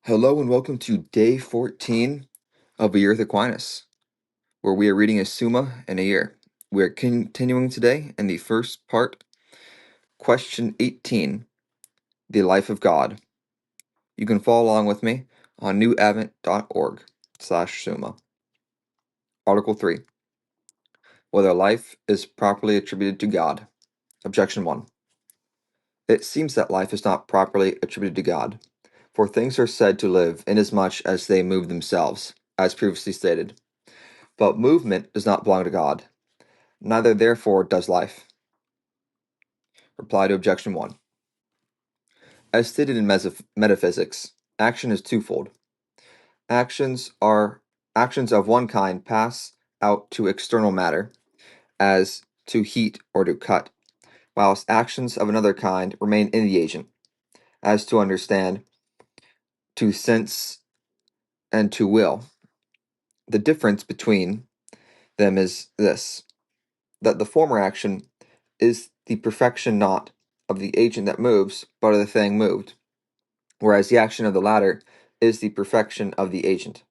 Hello and welcome to day 14 of A Year with Aquinas, where we are reading a Summa in a year. We are continuing today in the first part, question 18, the life of God. You can follow along with me on newadvent.org/Summa. Article 3, whether life is properly attributed to God. Objection 1. It seems that life is not properly attributed to God, for things are said to live inasmuch as they move themselves, as previously stated. But movement does not belong to God. Neither therefore does life. Reply to objection 1. As stated in metaphysics, action is twofold. Actions of one kind pass out to external matter, as to heat or to cut, whilst actions of another kind remain in the agent, as to understand, to sense, and to will. The difference between them is this, that the former action is the perfection not of the agent that moves, but of the thing moved, whereas the action of the latter is the perfection of the agent.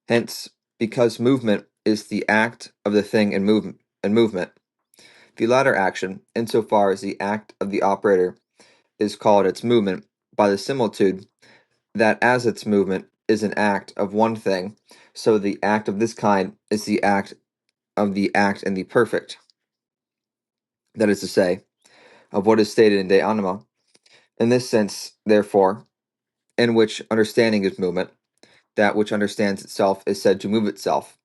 Hence, because movement is the act of the thing in movement, the latter action, insofar as the act of the operator is called its movement by the similitude that as its movement is an act of one thing, so the act of this kind is the act of the act in the perfect. That is to say, of what is stated in De Anima. In this sense, therefore, in which understanding is movement, that which understands itself is said to move itself.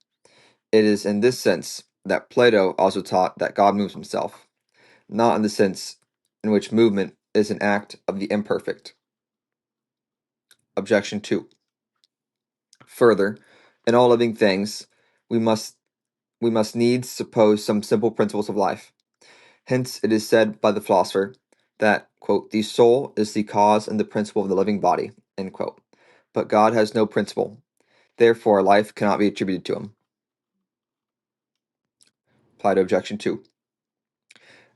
It is in this sense that Plato also taught that God moves himself, not in the sense in which movement is an act of the imperfect. Objection 2. Further, in all living things, we must needs suppose some simple principles of life. Hence it is said by the philosopher that, quote, the soul is the cause and the principle of the living body, end quote. But God has no principle. Therefore, life cannot be attributed to him. Reply to objection 2.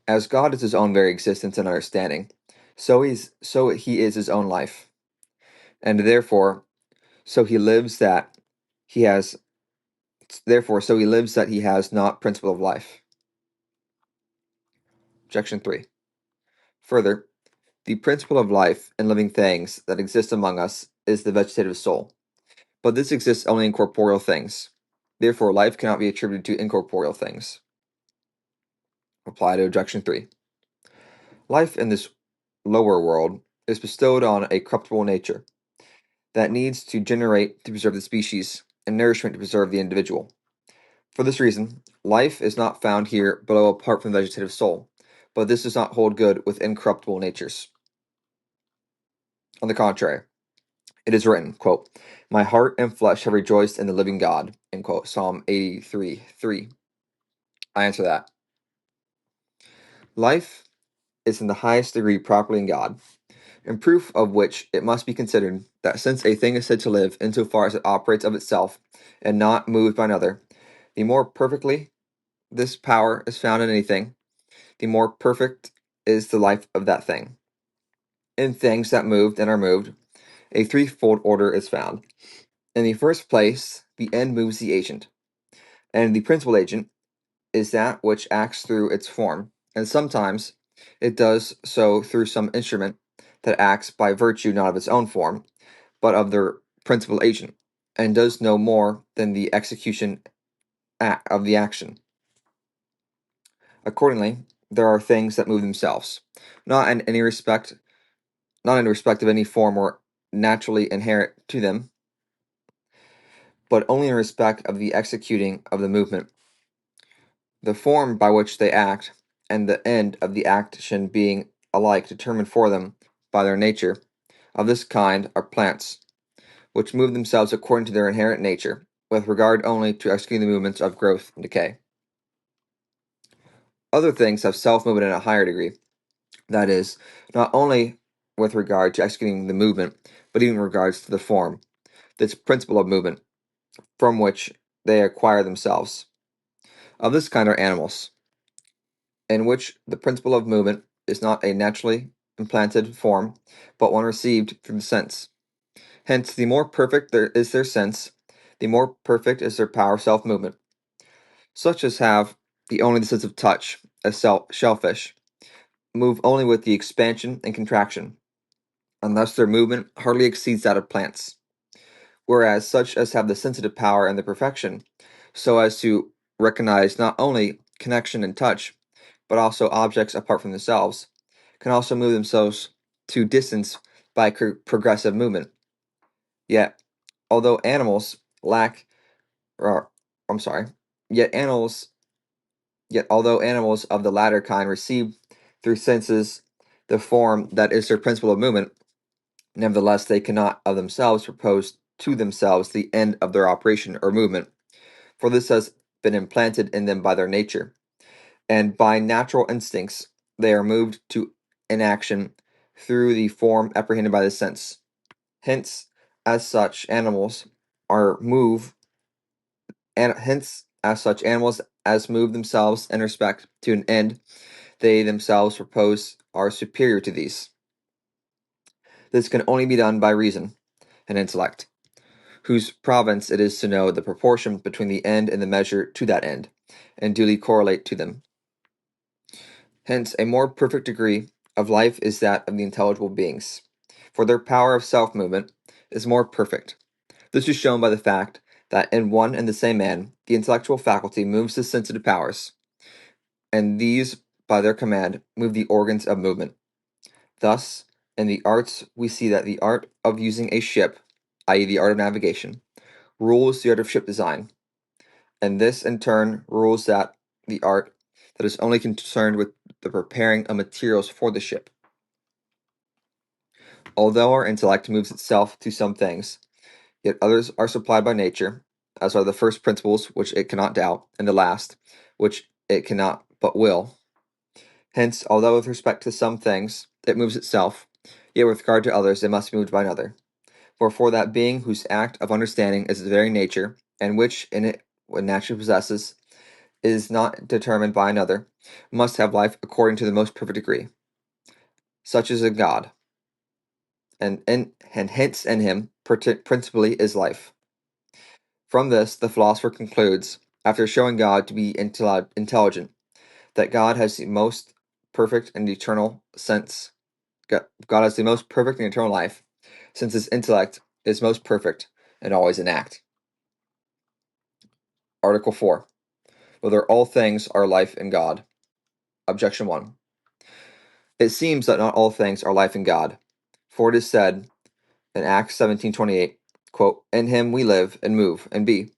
As God is his own very existence and understanding, so he is his own life. And therefore, so he lives that he has not principle of life. Objection 3. Further, the principle of life in living things that exist among us is the vegetative soul. But this exists only in corporeal things. Therefore, life cannot be attributed to incorporeal things. Reply to objection 3. Life in this lower world is bestowed on a corruptible nature that needs to generate to preserve the species and nourishment to preserve the individual. For this reason, life is not found here below apart from the vegetative soul, but this does not hold good with incorruptible natures. On the contrary, it is written, quote, my heart and flesh have rejoiced in the living God, end quote, Psalm 83:3. I answer that. Life is in the highest degree properly in God, in proof of which it must be considered that since a thing is said to live insofar as it operates of itself and not moved by another, the more perfectly this power is found in anything, the more perfect is the life of that thing. In things that moved and are moved, a threefold order is found. In the first place, the end moves the agent, and the principal agent is that which acts through its form, and sometimes it does so through some instrument that acts by virtue not of its own form, but of the principal agent, and does no more than the execution of the action. Accordingly, there are things that move themselves, not in respect of any form or naturally inherent to them, but only in respect of the executing of the movement, the form by which they act, and the end of the action being alike determined for them by their nature. Of this kind are plants, which move themselves according to their inherent nature, with regard only to executing the movements of growth and decay. Other things have self-movement in a higher degree, that is, not only with regard to executing the movement, but even in regards to the form, this principle of movement, from which they acquire themselves. Of this kind are animals, in which the principle of movement is not a naturally implanted form, but one received through the sense. Hence, the more perfect is their sense, the more perfect is their power of self-movement. Such as have only the sense of touch, as shellfish, move only with the expansion and contraction, and thus their movement hardly exceeds that of plants. Whereas such as have the sensitive power and the perfection, so as to recognize not only connection and touch, but also objects apart from themselves, can also move themselves to distance by progressive movement. Yet, although animals lack, or I'm sorry, yet animals, yet although animals of the latter kind receive through senses the form that is their principle of movement, nevertheless they cannot of themselves propose to themselves the end of their operation or movement, for this has been implanted in them by their nature, and by natural instincts they are moved to inaction through the form apprehended by the sense. Hence, as such animals are move, and hence as such animals as move themselves in respect to an end they themselves propose are superior to these. This can only be done by reason and intellect, whose province it is to know the proportion between the end and the measure to that end, and duly correlate to them. Hence, a more perfect degree of life is that of the intelligible beings, for their power of self-movement is more perfect. This is shown by the fact that in one and the same man, the intellectual faculty moves the sensitive powers, and these, by their command, move the organs of movement. Thus, in the arts, we see that the art of using a ship, i.e., the art of navigation, rules the art of ship design, and this in turn rules the art that is only concerned with the preparing of materials for the ship. Although our intellect moves itself to some things, yet others are supplied by nature, as are the first principles which it cannot doubt, and the last, which it cannot but will. Hence, although with respect to some things it moves itself, yet with regard to others it must be moved by another. For that being whose act of understanding is its very nature, and which in it what naturally possesses, is not determined by another, must have life according to the most perfect degree. Such is a God, and hence in him principally is life. From this, the philosopher concludes, after showing God to be intelligent, that God has the most perfect and eternal sense. God has the most perfect and eternal life, since his intellect is most perfect and always in act. Article 4. Whether all things are life in God. Objection 1. It seems that not all things are life in God, for it is said in Acts 17:28, quote, "In him we live and move and be,"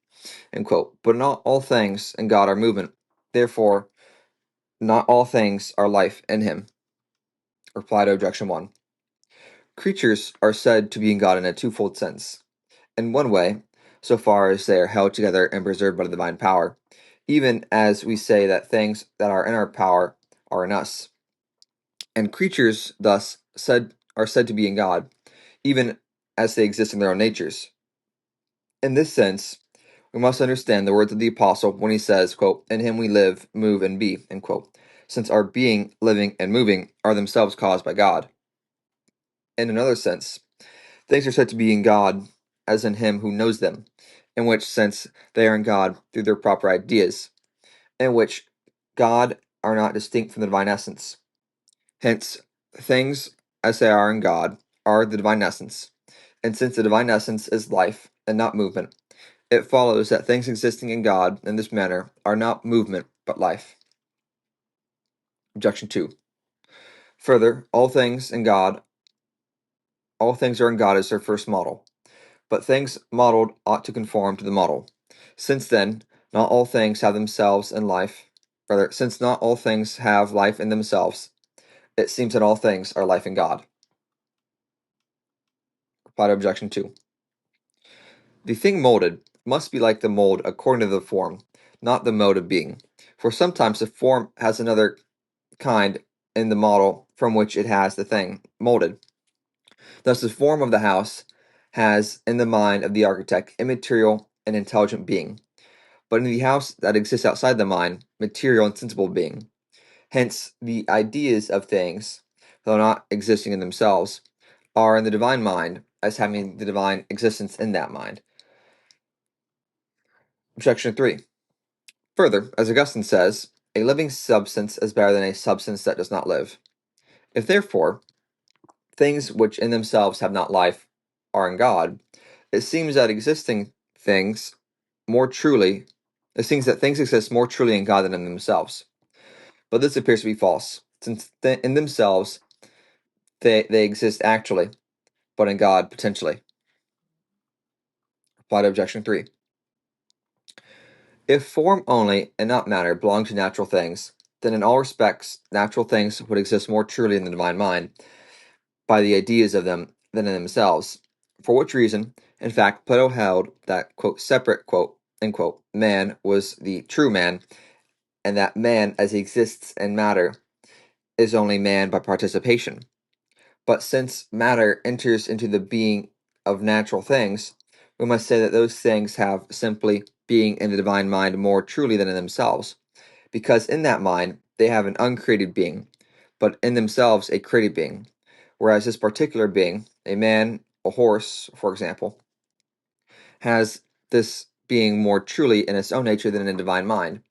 end quote. But not all things in God are movement. Therefore, not all things are life in him. Reply to objection 1. Creatures are said to be in God in a twofold sense. In one way, so far as they are held together and preserved by the divine power, even as we say that things that are in our power are in us. And creatures thus are said to be in God, even as they exist in their own natures. In this sense, we must understand the words of the apostle when he says, quote, "In him we live, move, and be," end quote, since our being, living, and moving are themselves caused by God. In another sense, things are said to be in God as in him who knows them, in which sense they are in God through their proper ideas, in which God are not distinct from the divine essence. Hence, things as they are in God are the divine essence, and since the divine essence is life and not movement, it follows that things existing in God in this manner are not movement but life. Objection 2. Further, all things are in God as their first model, but things modeled ought to conform to the model. Since then, not all things have themselves in life, since not all things have life in themselves, it seems that all things are life in God. Reply to objection 2. The thing molded must be like the mold according to the form, not the mode of being. For sometimes the form has another kind in the model from which it has the thing molded. Thus, the form of the house has in the mind of the architect immaterial and intelligent being, but in the house that exists outside the mind, material and sensible being. Hence, the ideas of things, though not existing in themselves, are in the divine mind as having the divine existence in that mind. Objection 3. Further, as Augustine says, a living substance is better than a substance that does not live. If therefore things which in themselves have not life are in God, it seems that things exist more truly in God than in themselves. But this appears to be false, since in themselves they exist actually, but in God potentially. Reply to objection 3. If form only and not matter belong to natural things, then in all respects natural things would exist more truly in the divine mind by the ideas of them than in themselves. For which reason, in fact, Plato held that, quote, separate, quote, end quote, man was the true man, and that man, as he exists in matter, is only man by participation. But since matter enters into the being of natural things, we must say that those things have simply being in the divine mind more truly than in themselves, because in that mind they have an uncreated being, but in themselves a created being, whereas this particular being, a man, a horse, for example, has this being more truly in its own nature than in the divine mind,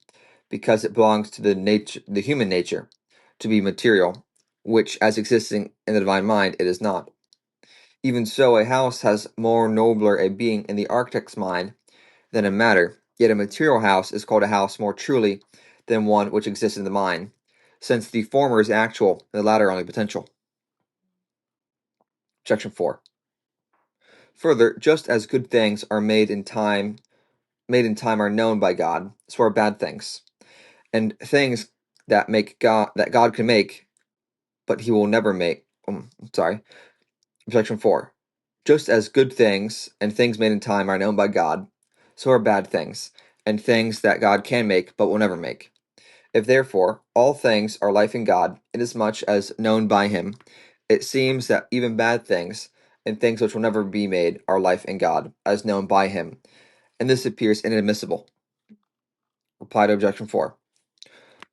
because it belongs to the human nature, to be material, which, as existing in the divine mind, it is not. Even so, a house has more nobler a being in the architect's mind than in matter, yet a material house is called a house more truly than one which exists in the mind, since the former is actual and the latter only potential. Section 4. Further, just as good things are made in time are known by God, so are bad things. And things that God can make, but he will never make. Section 4. Just as good things and things made in time are known by God, so are bad things, and things that God can make but will never make. If therefore all things are life in God, inasmuch as known by him, it seems that even bad things and things which will never be made are life in God, as known by him, and this appears inadmissible. Reply to objection 4.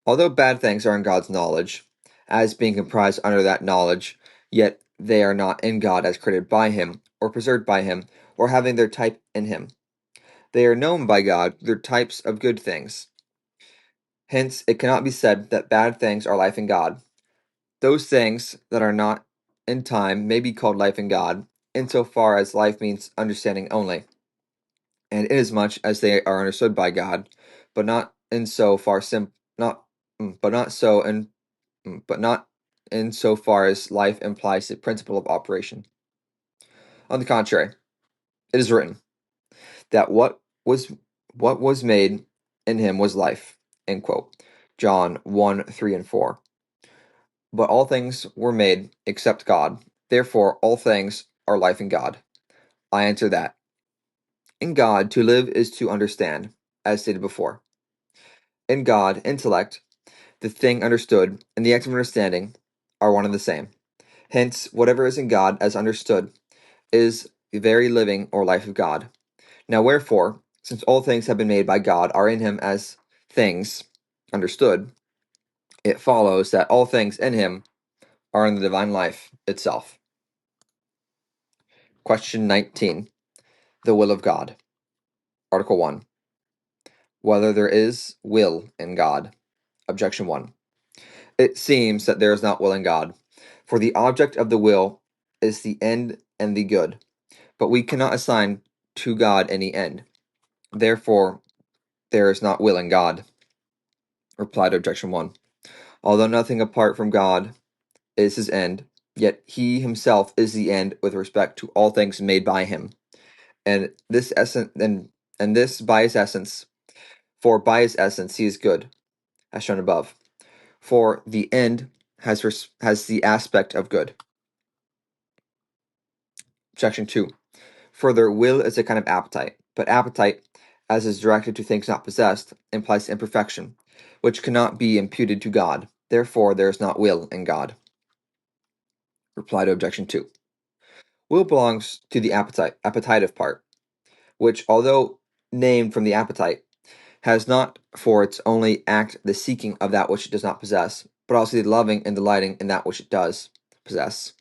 Although bad things are in God's knowledge, as being comprised under that knowledge, yet they are not in God as created by him, or preserved by him, or having their type in him. They are known by God, they're types of good things. Hence, it cannot be said that bad things are life in God. Those things that are not in time may be called life in God, insofar as life means understanding only, and inasmuch as they are understood by God, but not in so far not but not so in but not in so far as life implies the principle of operation. On the contrary, it is written that what was made in him was life. End quote. John 1, 3, and 4. But all things were made except God. Therefore, all things are life in God. I answer that. In God, to live is to understand, as stated before. In God, intellect, the thing understood, and the act of understanding are one and the same. Hence, whatever is in God as understood is the very living or life of God. Now, wherefore, since all things have been made by God are in him as things understood, it follows that all things in him are in the divine life itself. Question 19. The will of God. Article 1. Whether there is will in God. Objection 1. It seems that there is not will in God, for the object of the will is the end and the good, but we cannot assign to God any end. Therefore, there is not will in God. Reply to objection 1. Although nothing apart from God is his end, yet he himself is the end with respect to all things made by him. And this essence and this by his essence, for by his essence he is good, as shown above. For the end has the aspect of good. Objection 2. Further, will is a kind of appetite, but appetite, as is directed to things not possessed, implies imperfection, which cannot be imputed to God. Therefore, there is not will in God. Reply to objection 2. Will belongs to the appetitive part, which, although named from the appetite, has not for its only act the seeking of that which it does not possess, but also the loving and delighting in that which it does possess.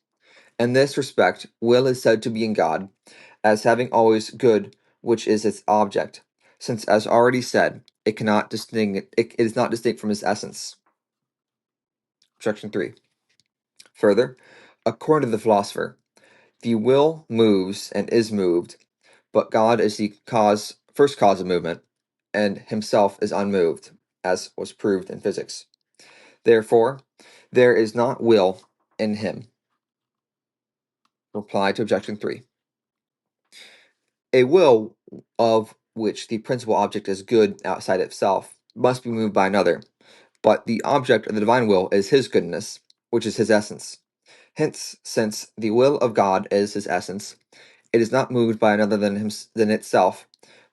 In this respect, will is said to be in God, as having always good, which is its object, since, as already said, it is not distinct from its essence. Objection 3. Further, according to the philosopher, the will moves and is moved, but God is the first cause of movement, and himself is unmoved, as was proved in physics. Therefore, there is not will in him. Reply to objection 3. A will of which the principal object is good outside itself must be moved by another, but the object of the divine will is his goodness, which is his essence. Hence, since the will of God is his essence, it is not moved by another than itself,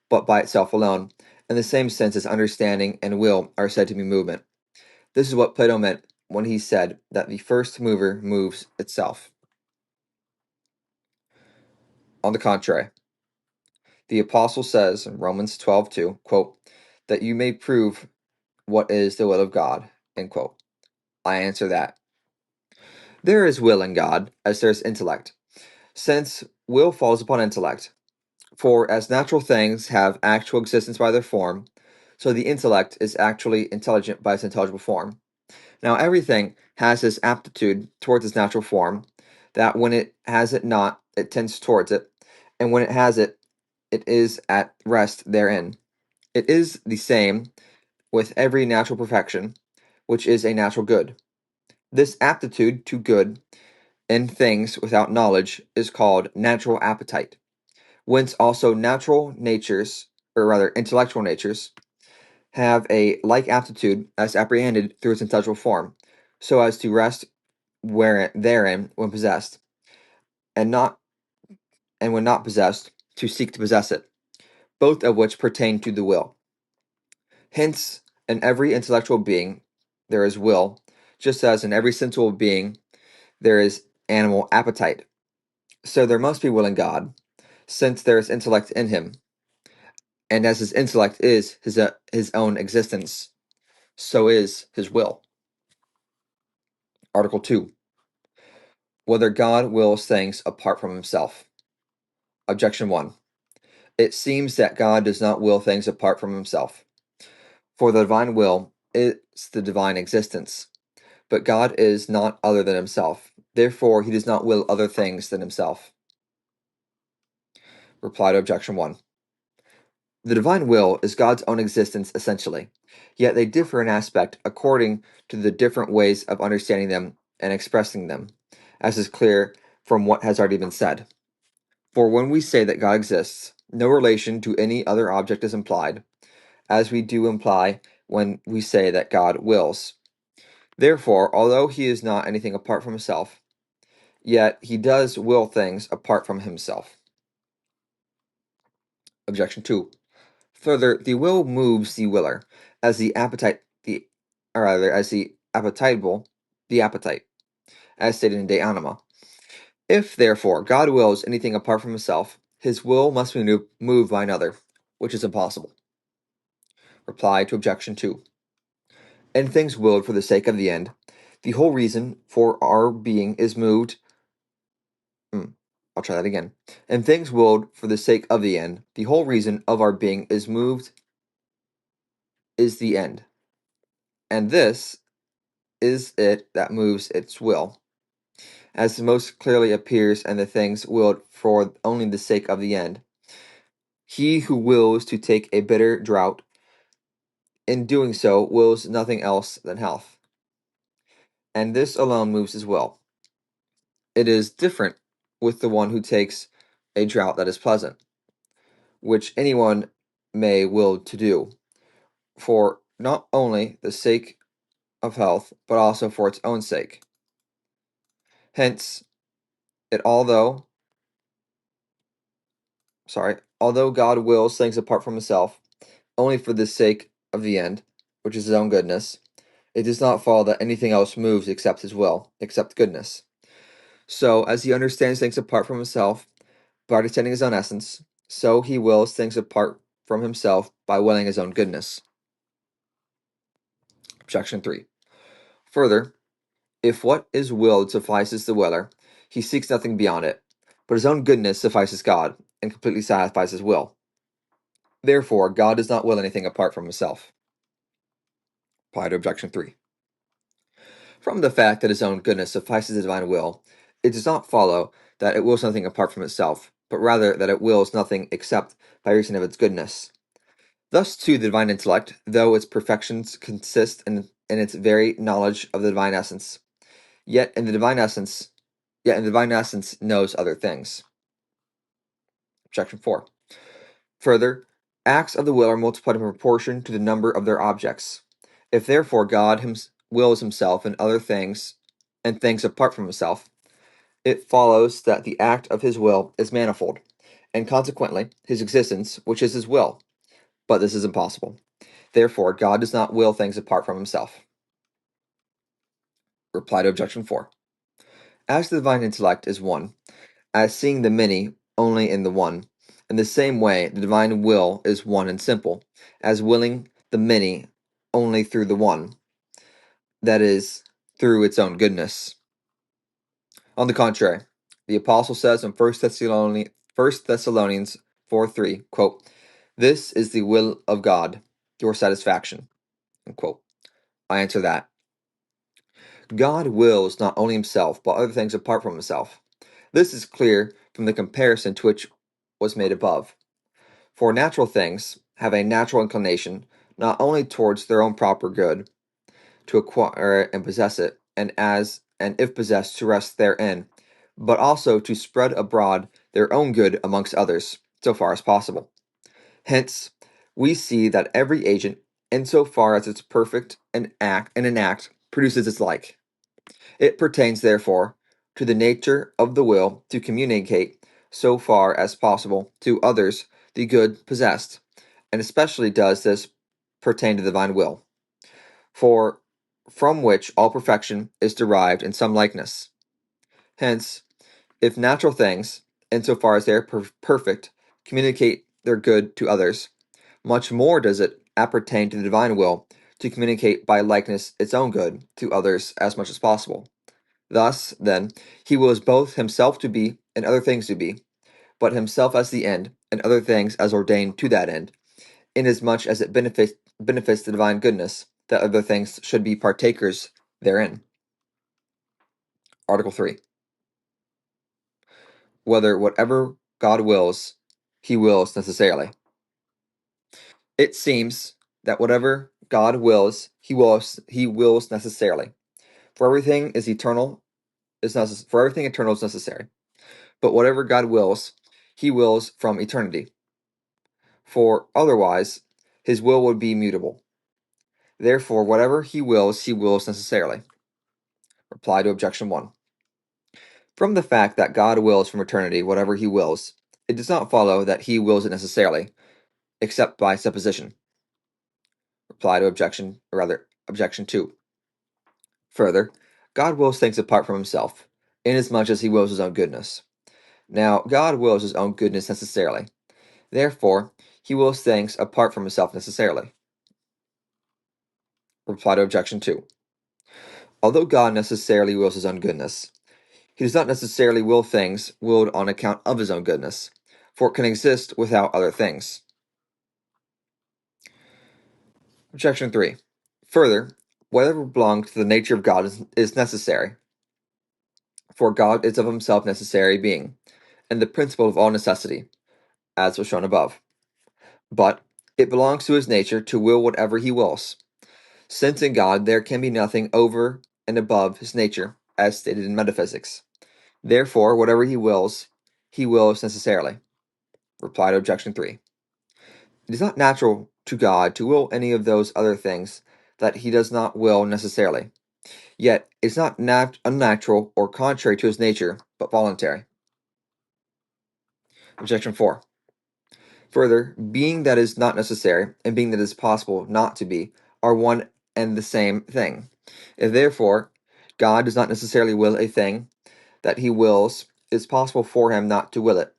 but by itself alone, in the same sense as understanding and will are said to be movement. This is what Plato meant when he said that the first mover moves itself. On the contrary, the Apostle says in Romans 12:2, quote, that you may prove what is the will of God, end quote. I answer that there is will in God, as there is intellect, since will falls upon intellect. For as natural things have actual existence by their form, so the intellect is actually intelligent by its intelligible form. Now everything has this aptitude towards its natural form, that when it has it not, it tends towards it, and when it has it, it is at rest therein. It is the same with every natural perfection, which is a natural good. This aptitude to good in things without knowledge is called natural appetite, whence also natural natures, or rather intellectual natures, have a like aptitude as apprehended through its intellectual form, so as to rest therein when possessed, and not and when not possessed, to seek to possess it, both of which pertain to the will. Hence, in every intellectual being there is will, just as in every sensible being there is animal appetite. So there must be will in God, since there is intellect in him, and as his intellect is his own existence, so is his will. Article 2. Whether God wills things apart from himself. Objection 1. It seems that God does not will things apart from himself. For the divine will is the divine existence, but God is not other than himself. Therefore, he does not will other things than himself. Reply to objection 1. The divine will is God's own existence essentially, yet they differ in aspect according to the different ways of understanding them and expressing them, as is clear from what has already been said. For when we say that God exists, no relation to any other object is implied, as we do imply when we say that God wills. Therefore, although he is not anything apart from himself, yet he does will things apart from himself. Objection 2. Further, the will moves the willer, as the appetite, or rather, as the appetite, as stated in De Anima. If, therefore, God wills anything apart from himself, his will must be moved by another, which is impossible. Reply to objection 2. In things willed for the sake of the end, the whole reason for our being is moved. I'll try that again. In things willed for the sake of the end, the whole reason of our being is moved is the end. And this is it that moves its will, as most clearly appears in the things willed for only the sake of the end. He who wills to take a bitter draught, in doing so, wills nothing else than health, and this alone moves his will. It is different with the one who takes a draught that is pleasant, which anyone may will to do, for not only the sake of health, but also for its own sake. Hence, although God wills things apart from himself, only for the sake of the end, which is his own goodness, it does not follow that anything else moves except his will, except goodness. So, as he understands things apart from himself, by understanding his own essence, so he wills things apart from himself by willing his own goodness. Objection 3. Further, if what is willed suffices the willer, He seeks nothing beyond it, but his own goodness suffices God and completely satisfies his will. Therefore, God does not will anything apart from himself. Reply to objection 3. From the fact that his own goodness suffices the divine will, it does not follow that it wills nothing apart from itself, but rather that it wills nothing except by reason of its goodness. Thus, too, the divine intellect, though its perfections consist in its very knowledge of the divine essence, yet in the divine essence knows other things. Objection 4. Further, acts of the will are multiplied in proportion to the number of their objects. If therefore God wills himself in other things and things apart from himself, it follows that the act of his will is manifold, and consequently his existence, which is his will. But this is impossible. Therefore, God does not will things apart from himself. Reply to objection 4. As the divine intellect is one, as seeing the many only in the one, in the same way the divine will is one and simple, as willing the many only through the one, that is, through its own goodness. On the contrary, the Apostle says in 1 Thessalonians 4:3, quote, "This is the will of God, your satisfaction." Unquote. I answer that God wills not only himself, but other things apart from himself. This is clear from the comparison to which was made above. For natural things have a natural inclination not only towards their own proper good, to acquire it and possess it, and if possessed to rest therein, but also to spread abroad their own good amongst others, so far as possible. Hence, we see that every agent, in so far as it's perfect and an act, produces its like. It pertains, therefore, to the nature of the will to communicate, so far as possible, to others the good possessed, and especially does this pertain to the divine will, for from which all perfection is derived in some likeness. Hence, if natural things, in so far as they are perfect, communicate their good to others, much more does it appertain to the divine will to communicate by likeness its own good to others as much as possible. Thus, then, he wills both himself to be and other things to be, but himself as the end, and other things as ordained to that end, inasmuch as it benefits the divine goodness that other things should be partakers therein. Article 3. Whether whatever God wills, he wills necessarily. It seems that whatever God wills, he wills necessarily. For everything eternal is necessary. But whatever God wills, he wills from eternity. For otherwise, his will would be mutable. Therefore, whatever he wills necessarily. Reply to objection 1. From the fact that God wills from eternity whatever he wills, it does not follow that he wills it necessarily, except by supposition. Reply to objection 2. Further, God wills things apart from himself, inasmuch as he wills his own goodness. Now, God wills his own goodness necessarily. Therefore, he wills things apart from himself necessarily. Reply to objection 2. Although God necessarily wills his own goodness, he does not necessarily will things willed on account of his own goodness, for it can exist without other things. Objection 3. Further, whatever belongs to the nature of God is necessary, for God is of himself necessary being, and the principle of all necessity, as was shown above. But it belongs to his nature to will whatever he wills, since in God there can be nothing over and above his nature, as stated in metaphysics. Therefore, whatever he wills necessarily. Reply to objection 3. It is not natural to God to will any of those other things that he does not will necessarily. Yet it is not unnatural or contrary to his nature, but voluntary. Objection 4. Further, being that is not necessary, and being that is possible not to be, are one and the same thing. If therefore God does not necessarily will a thing that he wills, it is possible for him not to will it,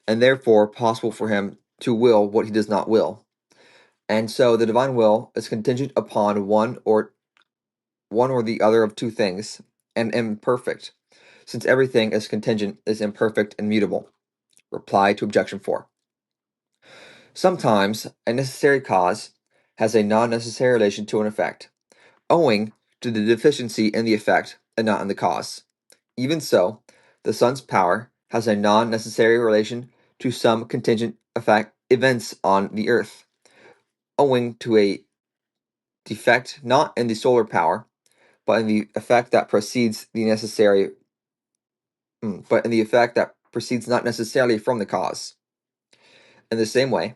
and therefore possible for him to will what he does not will. And so the divine will is contingent upon one or the other of two things, and imperfect. since everything is contingent, is imperfect and mutable. Reply to objection 4. Sometimes a necessary cause has a non-necessary relation to an effect, owing to the deficiency in the effect and not in the cause. Even so, the sun's power has a non-necessary relation to some contingent events on the earth, owing to a defect not in the solar power, but in the effect that precedes the necessary, but in the effect that proceeds not necessarily from the cause. In the same way,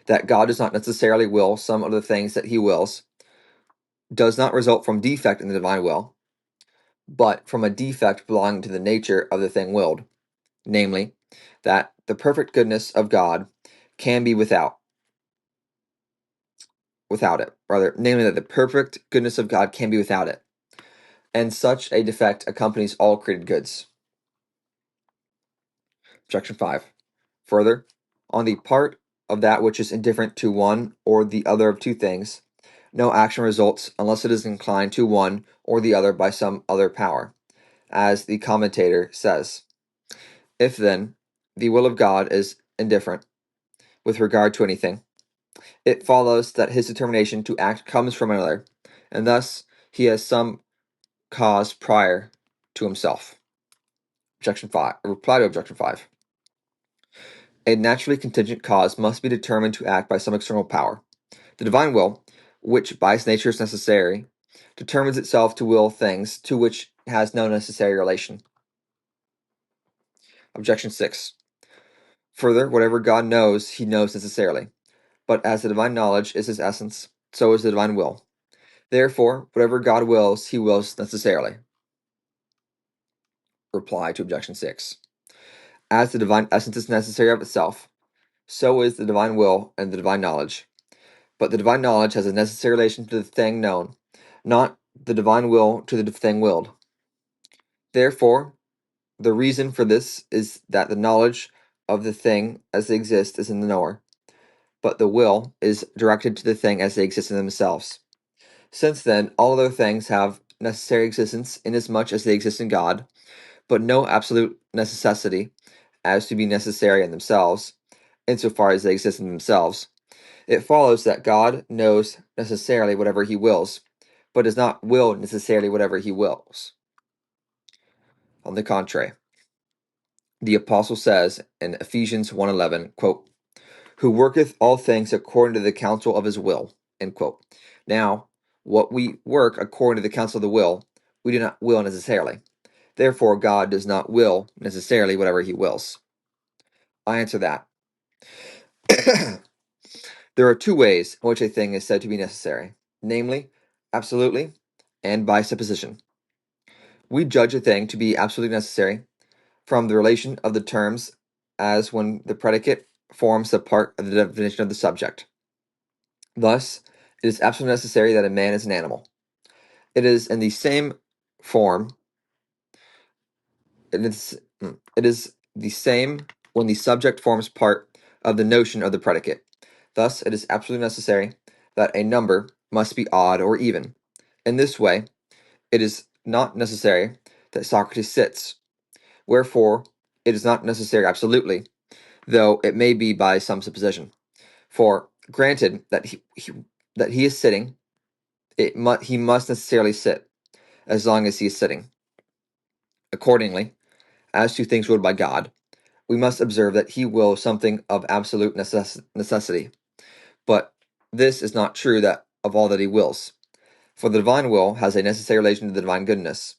that God does not necessarily will some of the things that he wills, does not result from defect in the divine will, but from a defect belonging to the nature of the thing willed, namely, that the perfect goodness of God can be without it, namely that the perfect goodness of God can be without it, and such a defect accompanies all created goods. Objection 5. Further, on the part of that which is indifferent to one or the other of two things, no action results unless it is inclined to one or the other by some other power, as the commentator says. If then the will of God is indifferent with regard to anything, it follows that his determination to act comes from another, and thus he has some cause prior to himself. Objection 5. Reply to objection 5. A naturally contingent cause must be determined to act by some external power. The divine will, which by its nature is necessary, determines itself to will things to which it has no necessary relation. Objection 6. Further, whatever God knows, he knows necessarily. But as the divine knowledge is his essence, so is the divine will. Therefore, whatever God wills, he wills necessarily. Reply to objection 6. As the divine essence is necessary of itself, so is the divine will and the divine knowledge. But the divine knowledge has a necessary relation to the thing known, not the divine will to the thing willed. Therefore, the reason for this is that the knowledge of the thing as they exist is in the knower, but the will is directed to the thing as they exist in themselves. Since then, all other things have necessary existence inasmuch as they exist in God, but no absolute necessity as to be necessary in themselves, insofar as they exist in themselves. It follows that God knows necessarily whatever he wills, but does not will necessarily whatever he wills. On the contrary, the apostle says in Ephesians 1:11, quote, who worketh all things according to the counsel of his will, end quote. Now, what we work according to the counsel of the will, we do not will necessarily. Therefore, God does not will necessarily whatever he wills. I answer that. There are two ways in which a thing is said to be necessary, namely, absolutely, and by supposition. We judge a thing to be absolutely necessary from the relation of the terms as when the predicate forms a part of the definition of the subject. Thus, it is absolutely necessary that a man is an animal. It is in the same form, it is the same when the subject forms part of the notion of the predicate. Thus, it is absolutely necessary that a number must be odd or even. In this way, it is not necessary that Socrates sits. Wherefore, it is not necessary absolutely, though it may be by some supposition. For granted that he is sitting, he must necessarily sit, as long as he is sitting. Accordingly, as to things willed by God, we must observe that he wills something of absolute necessity. But this is not true that of all that he wills. For the divine will has a necessary relation to the divine goodness,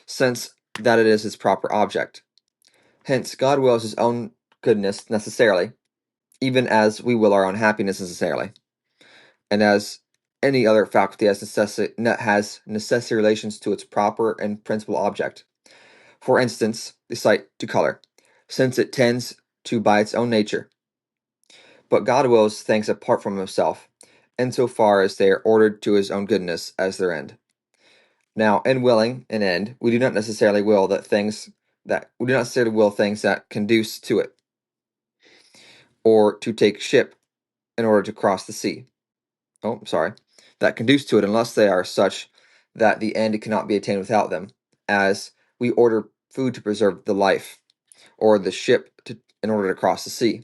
since that it is his proper object. Hence, God wills his own goodness necessarily, even as we will our own happiness necessarily, and as any other faculty has necessary relations to its proper and principal object. For instance, the sight to color, since it tends to by its own nature. But God wills things apart from himself, insofar as they are ordered to his own goodness as their end. Now, in willing an end, we do not necessarily will things that conduce to it, or to take ship in order to cross the sea. That conduce to it, unless they are such that the end cannot be attained without them, as we order food to preserve the life, or the ship in order to cross the sea.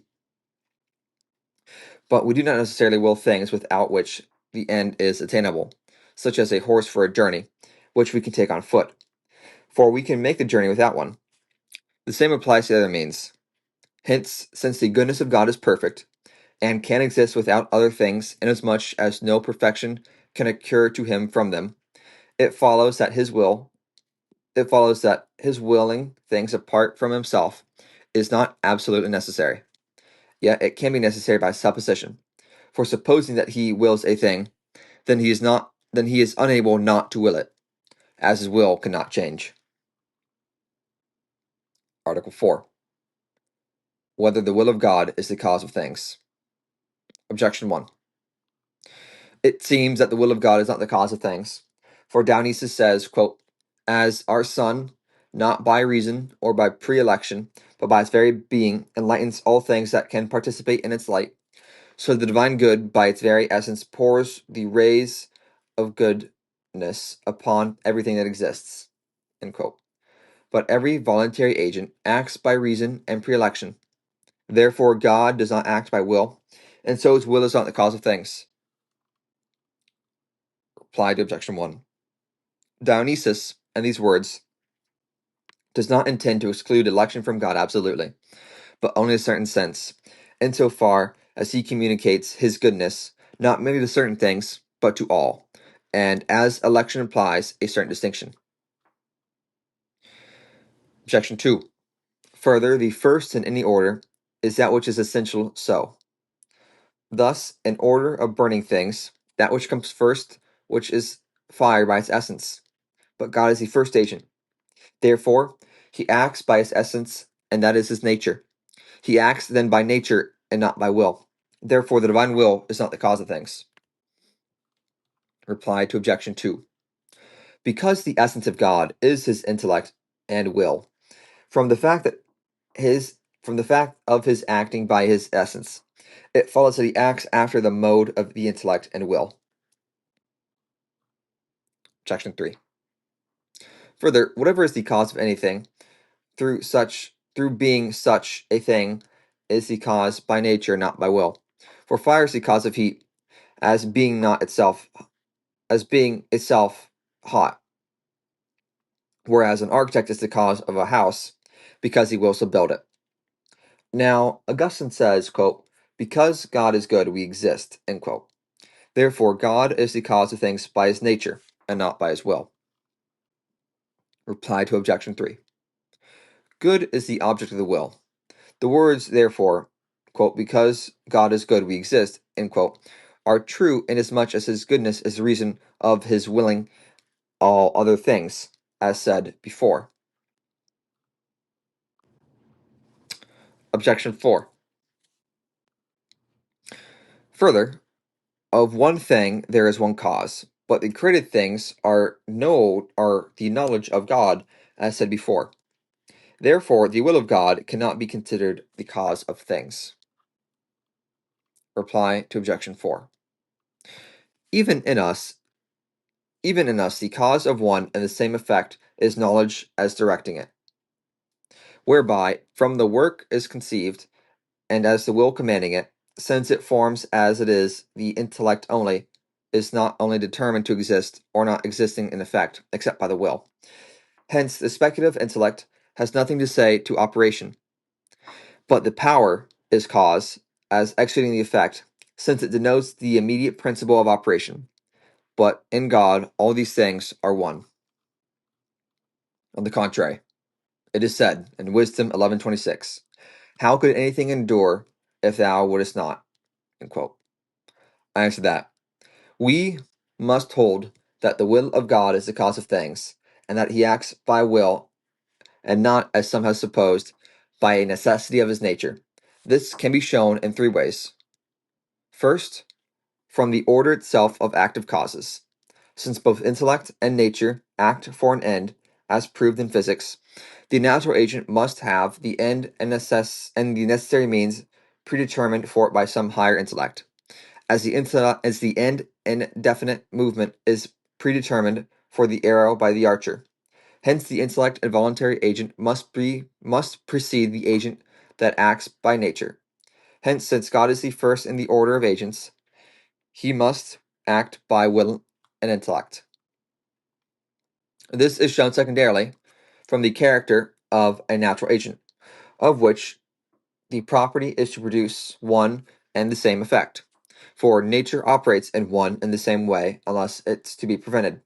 But we do not necessarily will things without which the end is attainable, such as a horse for a journey, which we can take on foot, for we can make the journey without one. The same applies to the other means. Hence, since the goodness of God is perfect, and can exist without other things, inasmuch as no perfection can occur to him from them, it follows that his willing things apart from himself is not absolutely necessary. Yet it can be necessary by supposition. For supposing that he wills a thing, then he is unable not to will it, as his will cannot change. Article 4. Whether the will of God is the cause of things. Objection 1. It seems that the will of God is not the cause of things. For Dionysius says, quote, as our sun, not by reason or by pre-election, but by its very being, enlightens all things that can participate in its light, so the divine good, by its very essence, pours the rays of goodness upon everything that exists. End quote. But every voluntary agent acts by reason and pre-election. Therefore, God does not act by will, and so his will is not the cause of things. Reply to objection 1. Dionysius, in these words, does not intend to exclude election from God absolutely, but only in a certain sense, insofar as he communicates his goodness not merely to certain things, but to all, and as election implies a certain distinction. Objection 2. Further, the first in any order is that which is essential so. Thus, in order of burning things, that which comes first, which is fire by its essence, but God is the first agent. Therefore, he acts by his essence, and that is his nature. He acts then by nature and not by will. Therefore, the divine will is not the cause of things. Reply to objection 2. Because the essence of God is his intellect and will, from the fact of his acting by his essence, it follows that he acts after the mode of the intellect and will. Objection 3. Further, whatever is the cause of anything, through being such a thing, is the cause by nature, not by will. For fire is the cause of heat, as being itself hot, whereas an architect is the cause of a house, because he wills to build it. Now, Augustine says, quote, because God is good, we exist, end quote. Therefore, God is the cause of things by his nature, and not by his will. Reply to objection 3. Good is the object of the will. The words, therefore, quote, because God is good, we exist, end quote, are true inasmuch as his goodness is the reason of his willing all other things, as said before. Objection 4. Further, of one thing there is one cause, but the created things are the knowledge of God, as said before. Therefore, the will of God cannot be considered the cause of things. Reply to objection 4. Even in us, the cause of one and the same effect is knowledge as directing it, whereby from the work is conceived, and as the will commanding it, since it forms as it is, the intellect only is not only determined to exist or not existing in effect, except by the will. Hence, the speculative intellect has nothing to say to operation, but the power is cause, as executing the effect, since it denotes the immediate principle of operation. But in God, all these things are one. On the contrary, it is said in Wisdom 11:26, how could anything endure if thou wouldest not? End quote. I answer that. We must hold that the will of God is the cause of things, and that he acts by will, and not, as some have supposed, by a necessity of his nature. This can be shown in 3 ways. First, from the order itself of active causes. Since both intellect and nature act for an end, as proved in physics, the natural agent must have the end and the necessary means predetermined for it by some higher intellect. As the end and definite movement is predetermined for the arrow by the archer, Hence, the intellect and voluntary agent must precede the agent that acts by nature. Hence, since God is the first in the order of agents, he must act by will and intellect. This is shown secondarily from the character of a natural agent, of which the property is to produce one and the same effect. For nature operates in one and the same way unless it's to be prevented.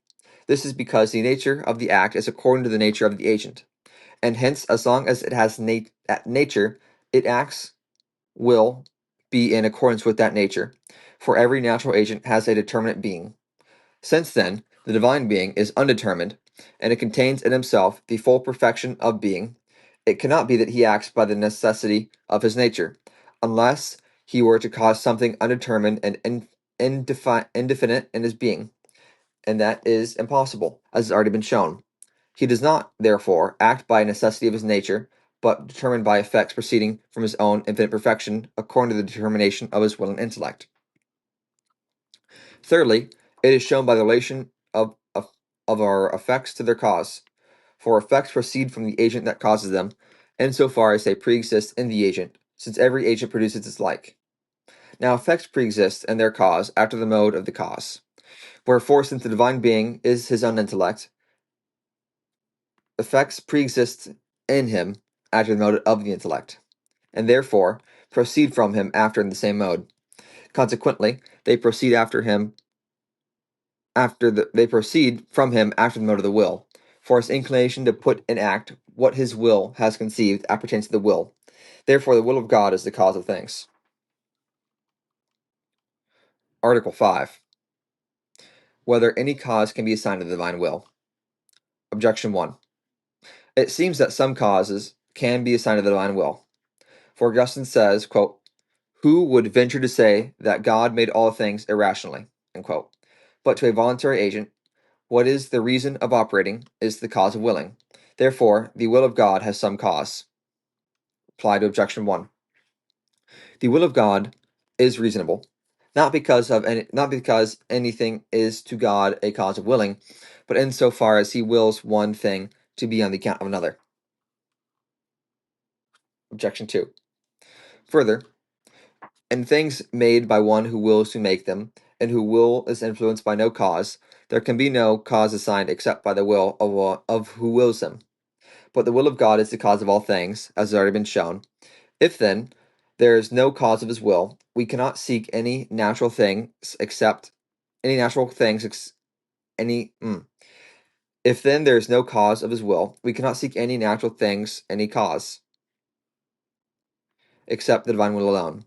This is because the nature of the act is according to the nature of the agent, and hence, as long as it has nature, it acts will be in accordance with that nature, for every natural agent has a determinate being. Since then, the divine being is undetermined, and it contains in himself the full perfection of being, it cannot be that he acts by the necessity of his nature, unless he were to cause something undetermined and indefinite in his being, and that is impossible, as has already been shown. He does not, therefore, act by necessity of his nature, but determined by effects proceeding from his own infinite perfection, according to the determination of his will and intellect. Thirdly, it is shown by the relation of our effects to their cause. For effects proceed from the agent that causes them, insofar as they pre-exist in the agent, since every agent produces its like. Now effects pre-exist in their cause after the mode of the cause. Wherefore, since the divine being is his own intellect, effects pre-exist in him after the mode of the intellect, and therefore proceed from him after in the same mode. Consequently, they proceed they proceed from him after the mode of the will. For his inclination to put in act what his will has conceived appertains to the will. Therefore, the will of God is the cause of things. Article 5. Whether any cause can be assigned to the divine will. Objection 1. It seems that some causes can be assigned to the divine will. For Augustine says, quote, "Who would venture to say that God made all things irrationally?" Unquote. But to a voluntary agent, what is the reason of operating is the cause of willing. Therefore, the will of God has some cause. Reply to objection 1. The will of God is reasonable, not because anything is to God a cause of willing, but insofar as he wills one thing to be on the account of another. Objection 2. Further, in things made by one who wills to make them, and whose will is influenced by no cause, there can be no cause assigned except by the will of who wills them. But the will of God is the cause of all things, as has already been shown. If then there is no cause of his will, we cannot seek any natural things except any natural things any. If then there is no cause of his will, we cannot seek any natural things any cause except the divine will alone.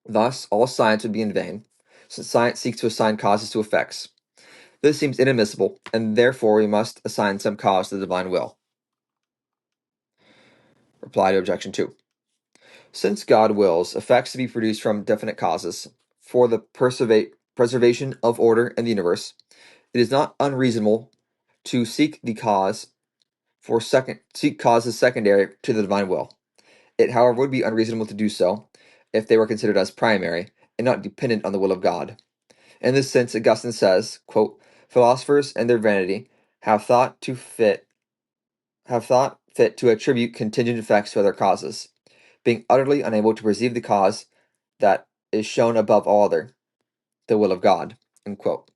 Thus, all science would be in vain, since science seeks to assign causes to effects. This seems inadmissible, and therefore we must assign some cause to the divine will. Reply to objection 2. Since God wills effects to be produced from definite causes for the preservation of order in the universe, it is not unreasonable to seek causes secondary to the divine will. It, however, would be unreasonable to do so if they were considered as primary and not dependent on the will of God. In this sense, Augustine says, quote, "Philosophers in their vanity have thought fit to attribute contingent effects to other causes, being utterly unable to perceive the cause that is shown above all other, the will of God." Unquote.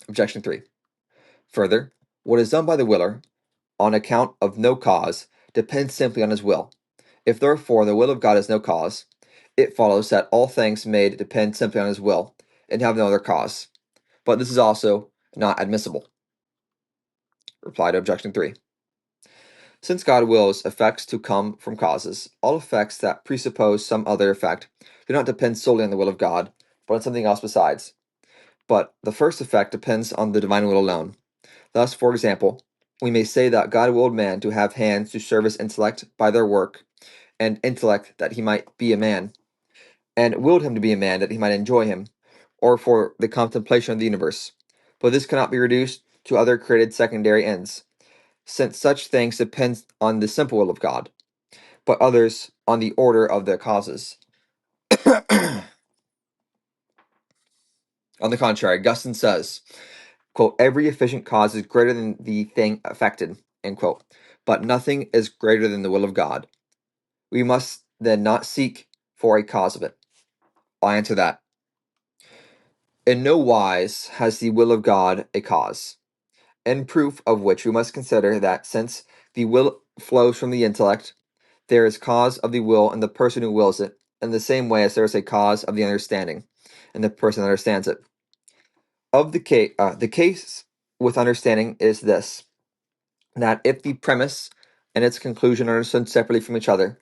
Objection 3. Further, what is done by the willer, on account of no cause, depends simply on his will. If therefore the will of God is no cause, it follows that all things made depend simply on his will, and have no other cause. But this is also not admissible. Reply to objection 3. Since God wills effects to come from causes, all effects that presuppose some other effect do not depend solely on the will of God, but on something else besides. But the first effect depends on the divine will alone. Thus, for example, we may say that God willed man to have hands to serve his intellect by their work, and intellect that he might be a man, and willed him to be a man that he might enjoy him, or for the contemplation of the universe. But this cannot be reduced to other created secondary ends, since such things depend on the simple will of God, but others on the order of their causes. On the contrary, Augustine says, quote, every efficient cause is greater than the thing affected, end quote, but nothing is greater than the will of God. We must then not seek for a cause of it. I'll answer that. In no wise has the will of God a cause, in proof of which we must consider that since the will flows from the intellect, there is cause of the will in the person who wills it, in the same way as there is a cause of the understanding in the person that understands it. Of the case with understanding is this, that if the premise and its conclusion are understood separately from each other,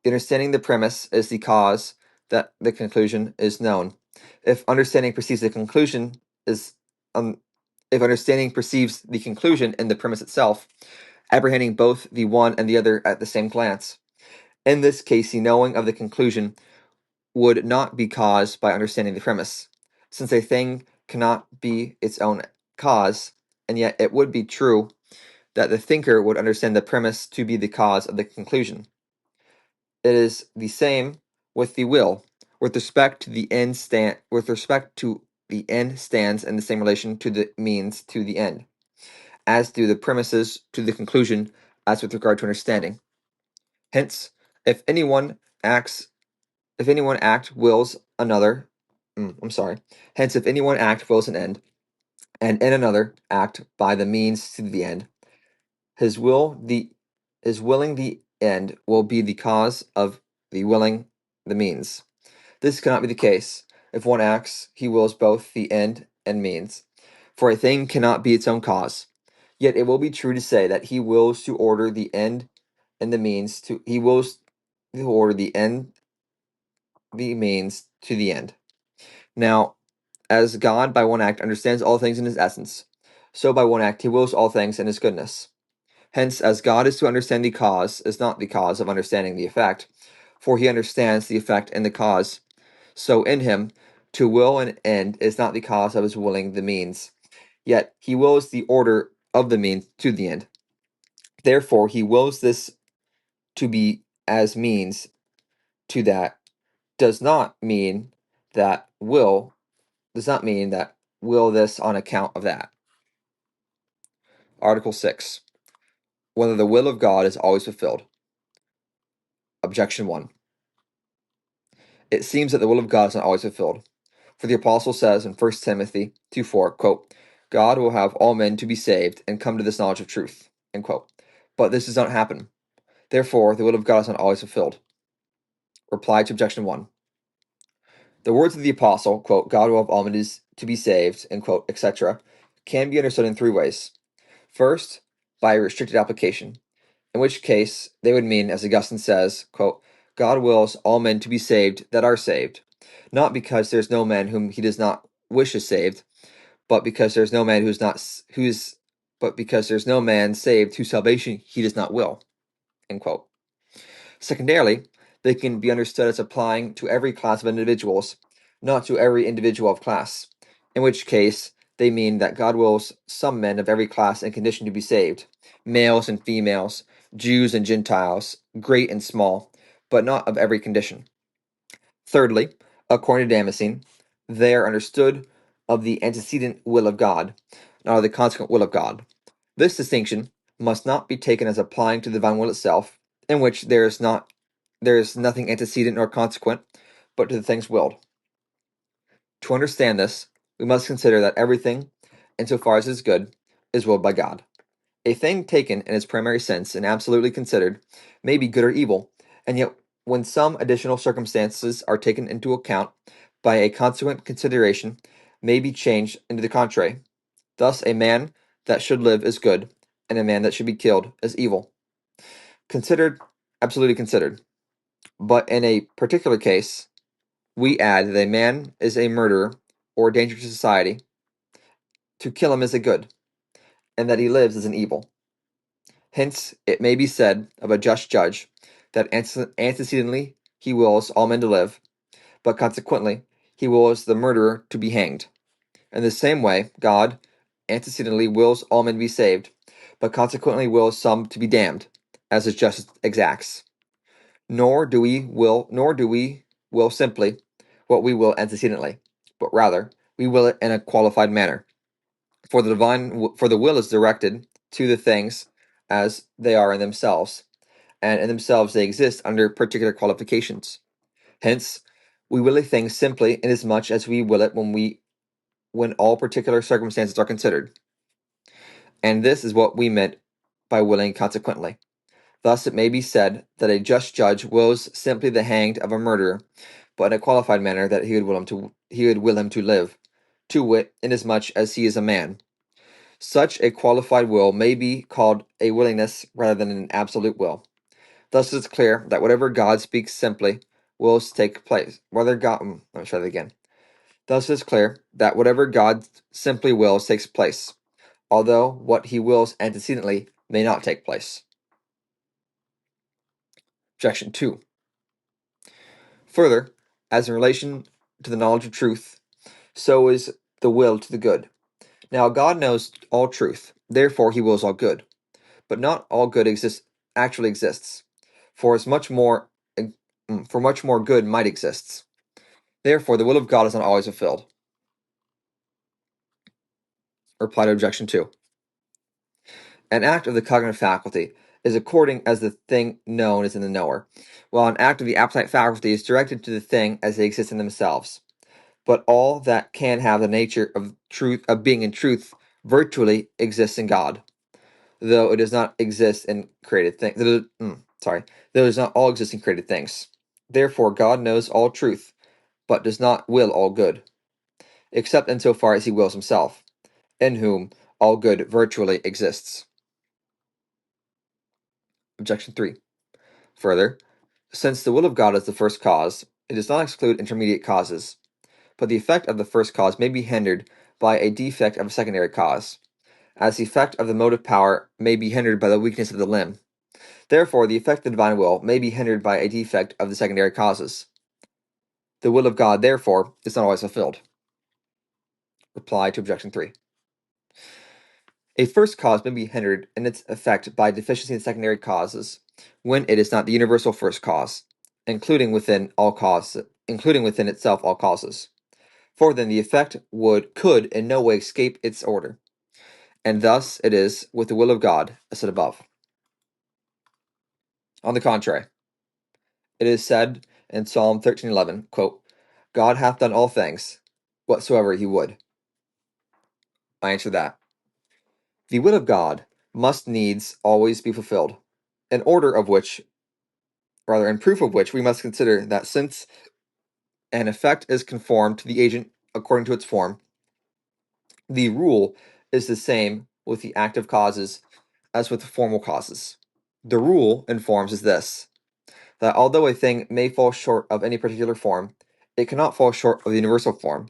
the understanding the premise is the cause that the conclusion is known. If understanding perceives the conclusion is if understanding perceives the conclusion in the premise itself, apprehending both the one and the other at the same glance, in this case the knowing of the conclusion would not be caused by understanding the premise, since a thing cannot be its own cause, and yet it would be true that the thinker would understand the premise to be the cause of the conclusion. It is the same with the will. With respect to the end stands in the same relation to the means to the end, as do the premises to the conclusion as with regard to understanding. Hence, if anyone act wills another Hence if anyone act wills an end, and in another act by the means to the end, his willing the end will be the cause of the willing the means. This cannot be the case. If one acts, he wills both the end and means. For a thing cannot be its own cause. Yet it will be true to say that he wills to order the end and the means to he wills to order the means to the end. Now, as God by one act understands all things in his essence, so by one act he wills all things in his goodness. Hence, as God is to understand the cause, is not the cause of understanding the effect, for he understands the effect and the cause. So in him, to will an end is not the cause of his willing the means, yet he wills the order of the means to the end. Therefore, he wills this to be as means to that does not mean that will this on account of that. Article 6. Whether the will of God is always fulfilled. Objection 1. It seems that the will of God is not always fulfilled. For the Apostle says in 1 Timothy 2:4, quote, God will have all men to be saved and come to this knowledge of truth, end quote. But this does not happen. Therefore, the will of God is not always fulfilled. Reply to objection 1. The words of the Apostle, quote, God will have all men to be saved, end quote, etc., can be understood in three ways. First, by a restricted application, in which case they would mean, as Augustine says, quote, God wills all men to be saved that are saved, not because there's no man whom he does not wish is saved, but because there's no man because there's no man saved whose salvation he does not will. End quote. Secondarily, they can be understood as applying to every class of individuals, not to every individual of class, in which case they mean that God wills some men of every class and condition to be saved, males and females, Jews and Gentiles, great and small, but not of every condition. Thirdly, according to Damascene, they are understood of the antecedent will of God, not of the consequent will of God. This distinction must not be taken as applying to the divine will itself, in which there is nothing antecedent nor consequent, but to the things willed. To understand this, we must consider that everything, insofar as it is good, is willed by God. A thing taken in its primary sense and absolutely considered may be good or evil, and yet when some additional circumstances are taken into account by a consequent consideration may be changed into the contrary. Thus a man that should live is good, and a man that should be killed is evil. Considered, absolutely considered. But in a particular case, we add that a man is a murderer or a danger to society. To kill him is a good, and that he lives is an evil. Hence, it may be said of a just judge that antecedently he wills all men to live, but consequently he wills the murderer to be hanged. In the same way, God antecedently wills all men to be saved, but consequently wills some to be damned, as his justice exacts. Nor do we will simply what we will antecedently, but rather we will it in a qualified manner. For the will is directed to the things as they are in themselves, and in themselves they exist under particular qualifications. Hence, we will a thing simply inasmuch as we will it when all particular circumstances are considered. And this is what we meant by willing consequently. Thus it may be said that a just judge wills simply the hanged of a murderer, but in a qualified manner that he would will him to live, to wit, inasmuch as he is a man. Such a qualified will may be called a willingness rather than an absolute will. Thus it is clear that whatever God speaks simply wills take place. Let me try that again. Thus it is clear that whatever God simply wills takes place, although what he wills antecedently may not take place. Objection 2. Further, as in relation to the knowledge of truth, so is the will to the good. Now God knows all truth, therefore he wills all good. But not all good actually exists, for much more good might exist. Therefore the will of God is not always fulfilled. Reply to objection 2. An act of the cognitive faculty is according as the thing known is in the knower, while an act of the appetite faculty is directed to the thing as they exist in themselves. But all that can have the nature of being in truth virtually exists in God, though it does not exist in created things. Though it does not all exist in created things. Therefore, God knows all truth, but does not will all good, except insofar as he wills himself, in whom all good virtually exists. Objection 3. Further, since the will of God is the first cause, it does not exclude intermediate causes, but the effect of the first cause may be hindered by a defect of a secondary cause, as the effect of the motive power may be hindered by the weakness of the limb. Therefore, the effect of the divine will may be hindered by a defect of the secondary causes. The will of God, therefore, is not always fulfilled. Reply to objection 3. A first cause may be hindered in its effect by deficiency in secondary causes when it is not the universal first cause, including within itself all causes. For then the effect could in no way escape its order. And thus it is with the will of God, as said above. On the contrary, it is said in Psalm 13:11, quote, God hath done all things, whatsoever he would. I answer that. The will of God must needs always be fulfilled, in proof of which we must consider that since an effect is conformed to the agent according to its form, the rule is the same with the active causes as with the formal causes. The rule in forms is this, that although a thing may fall short of any particular form, it cannot fall short of the universal form.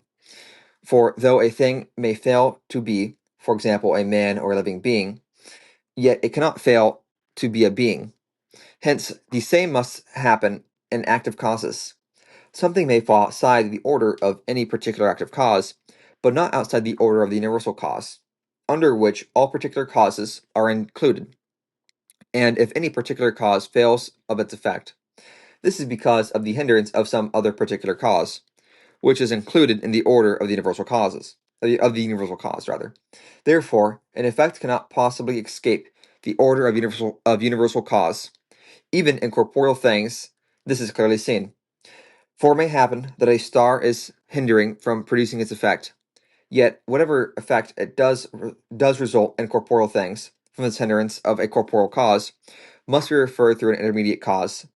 For though a thing may fail to be, for example, a man or a living being, yet it cannot fail to be a being. Hence, the same must happen in active causes. Something may fall outside the order of any particular active cause, but not outside the order of the universal cause, under which all particular causes are included. And if any particular cause fails of its effect, this is because of the hindrance of some other particular cause, which is included in the order of the universal causes, of the universal cause rather. Therefore, an effect cannot possibly escape the order of universal cause. Even in corporeal things, this is clearly seen. For it may happen that a star is hindering from producing its effect, yet whatever effect it does result in corporeal things from this hindrance of a corporeal cause must be referred through an intermediate cause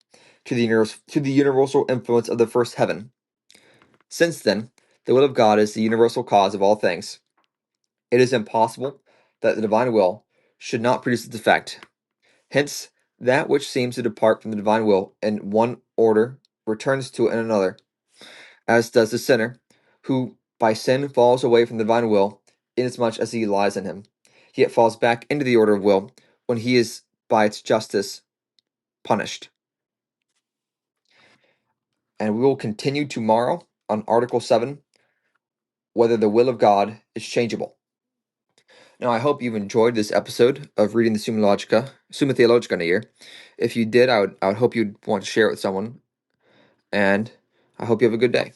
to the universal influence of the first heaven. Since then, the will of God is the universal cause of all things, it is impossible that the divine will should not produce its effect. Hence, that which seems to depart from the divine will in one order returns to it in another, as does the sinner, who by sin falls away from the divine will, inasmuch as he lies in him, yet falls back into the order of will when he is by its justice punished. And we will continue tomorrow on Article 7, whether the will of God is changeable. Now, I hope you've enjoyed this episode of reading the Summa Theologica in a year. If you did, I would hope you'd want to share it with someone, and I hope you have a good day.